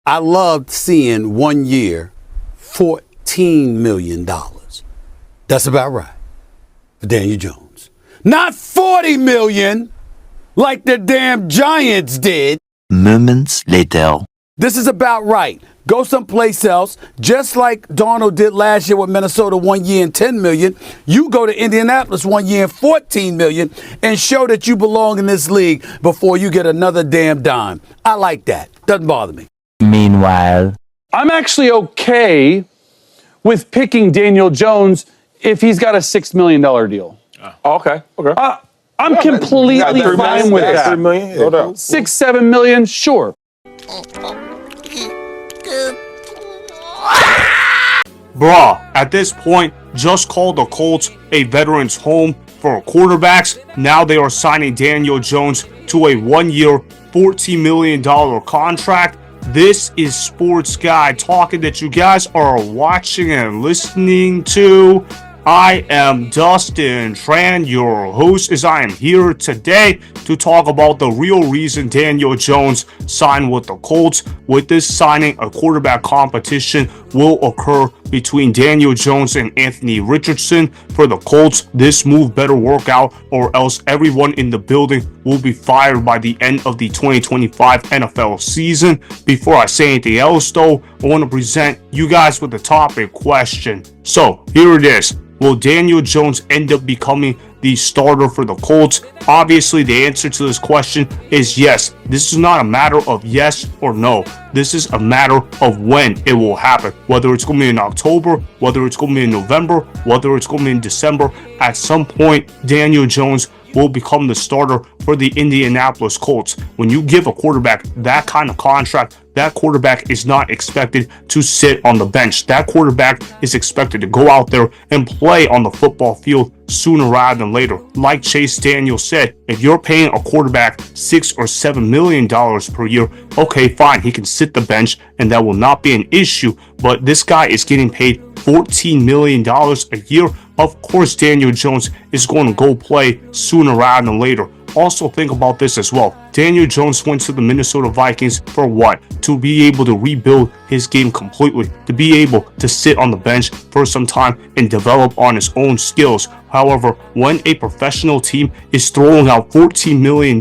I loved seeing 1 year, $14 million. That's about right for Daniel Jones. Not $40 million like the damn Giants did. Moments later. This is about right. Go someplace else, just like Darnold did last year with Minnesota 1 year and $10 million. You go to Indianapolis 1 year and $14 million and show that you belong in this league before you get another damn dime. I like that. Doesn't bother me. Meanwhile, I'm actually okay with picking Daniel Jones if he's got a $6 million deal. Okay. I'm completely fine with that. $3 million? No doubt. 6, 7 million, sure. Bruh, at this point, just call the Colts a veteran's home for quarterbacks. Now they are signing Daniel Jones to a 1 year, $14 million contract. This is Sports Guy talking that you guys are watching and listening to. I am Dustin Tran, your host, as I am here today to talk about the real reason Daniel Jones signed with the Colts. With this signing, a quarterback competition will occur between Daniel Jones and Anthony Richardson. For the Colts, this move better work out or else everyone in the building will be fired by the end of the 2025 NFL season. Before I say anything else though, I want to present you guys with a topic question. So here it is. Will Daniel Jones end up becoming the starter for the Colts? Obviously, the answer to this question is yes. This is not a matter of yes or no. This is a matter of when it will happen. Whether it's going to be in October, whether it's going to be in November, whether it's going to be in December. At some point, Daniel Jones will become the starter for the Indianapolis Colts. When you give a quarterback that kind of contract, that quarterback is not expected to sit on the bench. That quarterback is expected to go out there and play on the football field sooner rather than later. Like Chase Daniel said, if you're paying a quarterback $6 or $7 million per year, okay, fine, he can sit the bench and that will not be an issue. But this guy is getting paid $14 million a year. Of course, Daniel Jones is going to go play sooner rather than later. Also think about this as well. Daniel Jones went to the Minnesota Vikings for what? To be able to rebuild his game completely, to be able to sit on the bench for some time and develop on his own skills. However, when a professional team is throwing out $14 million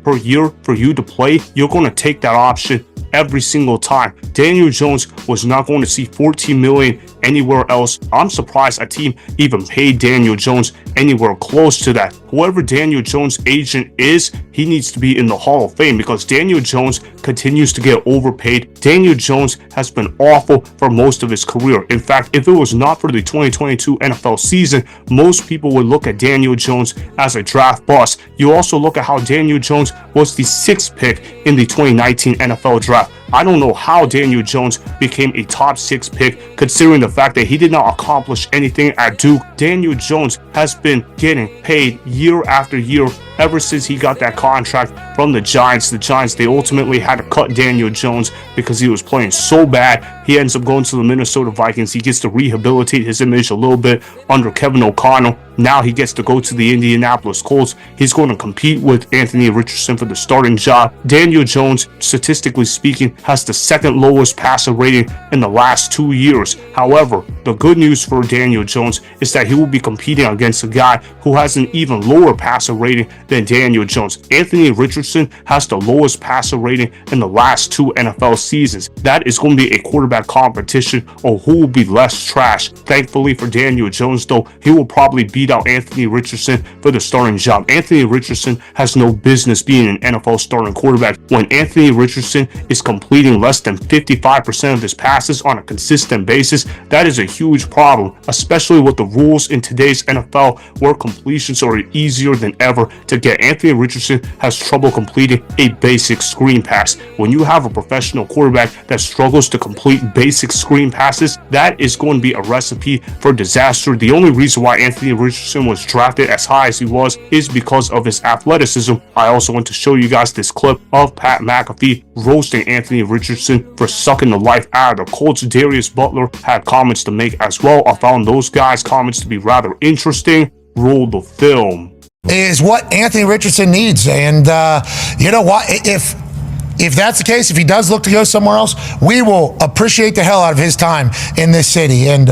per year for you to play, you're going to take that option every single time. Daniel Jones was not going to see $14 million anywhere else. I'm surprised a team even paid Daniel Jones anywhere close to that. Whoever Daniel Jones' agent is, he needs to be in the Hall of Fame because Daniel Jones continues to get overpaid. Daniel Jones has been awful for most of his career. In fact, if it was not for the 2022 NFL season, most people would look at Daniel Jones as a draft bust. You also look at how Daniel Jones was the 6th pick in the 2019 NFL draft. I don't know how Daniel Jones became a top 6 pick considering the fact that he did not accomplish anything at Duke. Daniel Jones has been getting paid year after year ever since he got that contract from the Giants. The Giants, they ultimately had to cut Daniel Jones because he was playing so bad. He ends up going to the Minnesota Vikings. He gets to rehabilitate his image a little bit under Kevin O'Connell. Now he gets to go to the Indianapolis Colts. He's going to compete with Anthony Richardson for the starting job. Daniel Jones, statistically speaking, has the 2nd lowest passer rating in the last 2 years. However, the good news for Daniel Jones is that he will be competing against a guy who has an even lower passer rating than Daniel Jones. Anthony Richardson has the lowest passer rating in the last 2 NFL seasons. That is going to be a quarterback competition on who will be less trash. Thankfully for Daniel Jones, though, he will probably beat out Anthony Richardson for the starting job. Anthony Richardson has no business being an NFL starting quarterback. When Anthony Richardson is completing less than 55% of his passes on a consistent basis, that is a huge problem, especially with the rules in today's NFL where completions are easier than ever to get. Anthony Richardson has trouble completing a basic screen pass. When you have a professional quarterback that struggles to complete basic screen passes, that is going to be a recipe for disaster. The only reason why Anthony Richardson was drafted as high as he was is because of his athleticism. I also want to show you guys this clip of Pat McAfee roasting Anthony Richardson for sucking the life out of the Colts. Darius Butler had comments to make as well. I found those guys' comments to be rather interesting. Roll the film. Is what Anthony Richardson needs. And you know what? If if that's the case, if he does look to go somewhere else, we will appreciate the hell out of his time in this city. And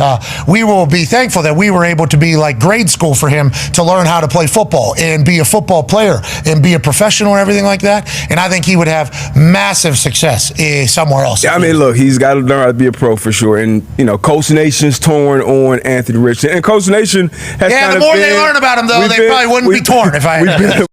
we will be thankful that we were able to be like grade school for him to learn how to play football and be a football player and be a professional and everything like that. And I think he would have massive success somewhere else. Yeah, I mean, look, he's got to learn how to be a pro for sure. And, you know, Coach Nation's torn on Anthony Richardson. And Coach Nation has yeah, kind the more been, they learn about him, though, they probably wouldn't be torn if I had.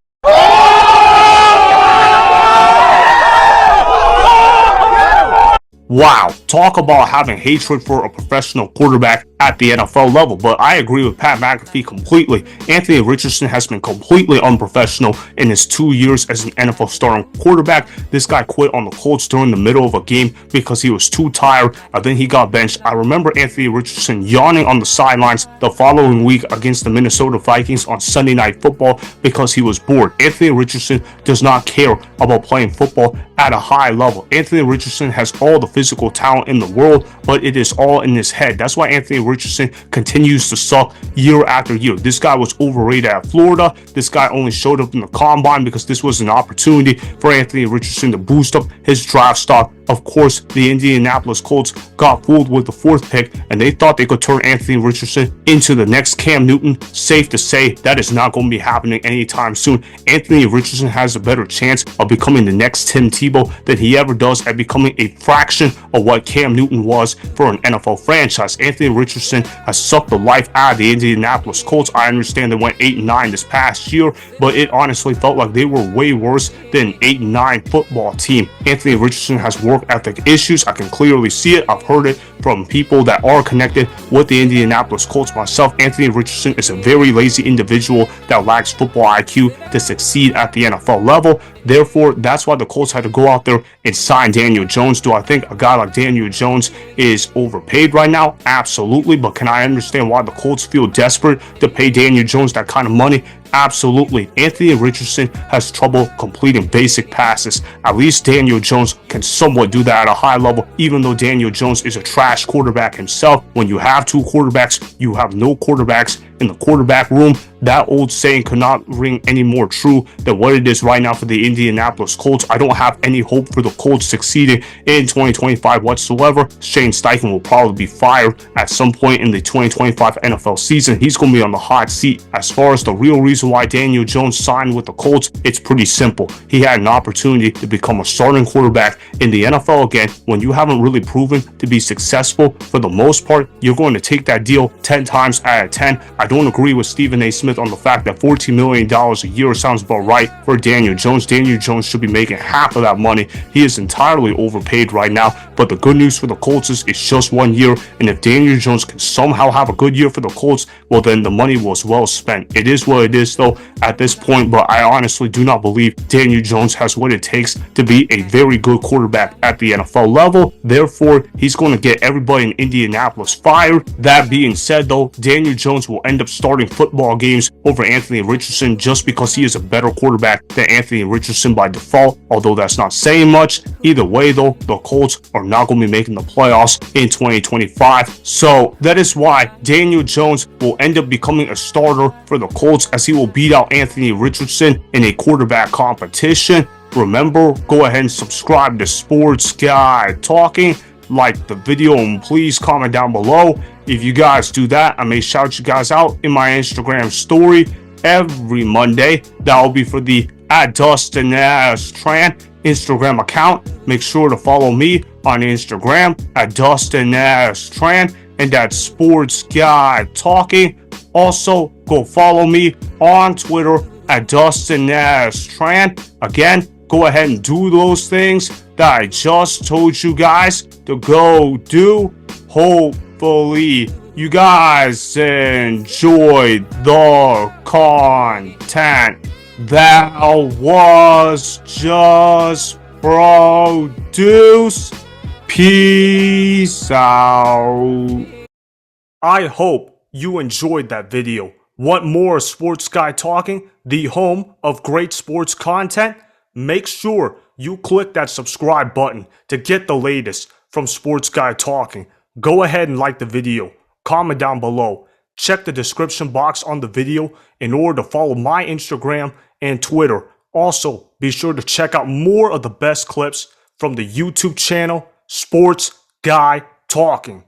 Wow, talk about having hatred for a professional quarterback at the NFL level. But I agree with Pat McAfee completely. Anthony Richardson has been completely unprofessional in his 2 years as an NFL starting quarterback. This guy quit on the Colts during the middle of a game because he was too tired, and then he got benched. I remember Anthony Richardson yawning on the sidelines the following week against the Minnesota Vikings on Sunday Night Football because he was bored. Anthony Richardson does not care about playing football at a high level. Anthony Richardson has all the physical talent in the world, but it is all in his head. That's why Anthony Richardson continues to suck year after year. This guy was overrated at Florida. This guy only showed up in the combine because this was an opportunity for Anthony Richardson to boost up his draft stock. Of course, the Indianapolis Colts got fooled with the 4th pick, and they thought they could turn Anthony Richardson into the next Cam Newton. Safe to say, that is not going to be happening anytime soon. Anthony Richardson has a better chance of becoming the next Tim Tebow than he ever does at becoming a fraction of what Cam Newton was for an NFL franchise. Anthony Richardson has sucked the life out of the Indianapolis Colts. I understand they went 8-9 this past year, but it honestly felt like they were way worse than an 8-9 football team. Anthony Richardson has work ethic issues. I can clearly see it. I've heard it from people that are connected with the Indianapolis Colts. Myself, Anthony Richardson is a very lazy individual that lacks football IQ to succeed at the NFL level. Therefore, that's why the Colts had to go out there and sign Daniel Jones. Do I think a guy like Daniel Jones is overpaid right now? Absolutely. But can I understand why the Colts feel desperate to pay Daniel Jones that kind of money? Absolutely. Anthony Richardson has trouble completing basic passes. At least Daniel Jones can somewhat do that at a high level, even though Daniel Jones is a trash quarterback himself. When you have 2 quarterbacks, you have no quarterbacks in the quarterback room. That old saying could not ring any more true than what it is right now for the Indianapolis Colts. I don't have any hope for the Colts succeeding in 2025 whatsoever. Shane Steichen will probably be fired at some point in the 2025 NFL season. He's going to be on the hot seat. As far as the real reason why Daniel Jones signed with the Colts, it's pretty simple. He had an opportunity to become a starting quarterback in the NFL again. When you haven't really proven to be successful for the most part, you're going to take that deal 10 times out of 10. I don't agree with Stephen A. Smith on the fact that $14 million a year sounds about right for Daniel Jones. Daniel Jones should be making half of that money. He is entirely overpaid right now. But the good news for the Colts is it's just 1 year. And if Daniel Jones can somehow have a good year for the Colts, well, then the money was well spent. It is what it is, though, at this point. But I honestly do not believe Daniel Jones has what it takes to be a very good quarterback at the NFL level. Therefore, he's going to get everybody in Indianapolis fired. That being said, though, Daniel Jones will end up starting football games over Anthony Richardson just because he is a better quarterback than Anthony Richardson by default, although that's not saying much. Either way, though, the Colts are not going to be making the playoffs in 2025. So that is why Daniel Jones will end up becoming a starter for the Colts, as he will beat out Anthony Richardson in a quarterback competition. Remember, go ahead and subscribe to Sports Guy Talking. Like the video and please comment down below. If you guys do that, I may shout you guys out in my Instagram story every Monday. That will be for the @DustinAsTran Instagram account. Make sure to follow me on Instagram @DustinAsTran and at Sports Guy Talking. Also, go follow me on Twitter @DustinAsTran. Again, go ahead and do those things that I just told you guys to go do. Hopefully, you guys enjoyed the content that was just produced. Peace out. I hope you enjoyed that video. Want more Sports Guy Talking, the home of great sports content? Make sure you click that subscribe button to get the latest from Sports Guy Talking. Go ahead and like the video, comment down below, check the description box on the video in order to follow my Instagram and Twitter. Also, be sure to check out more of the best clips from the YouTube channel, Sports Guy Talking.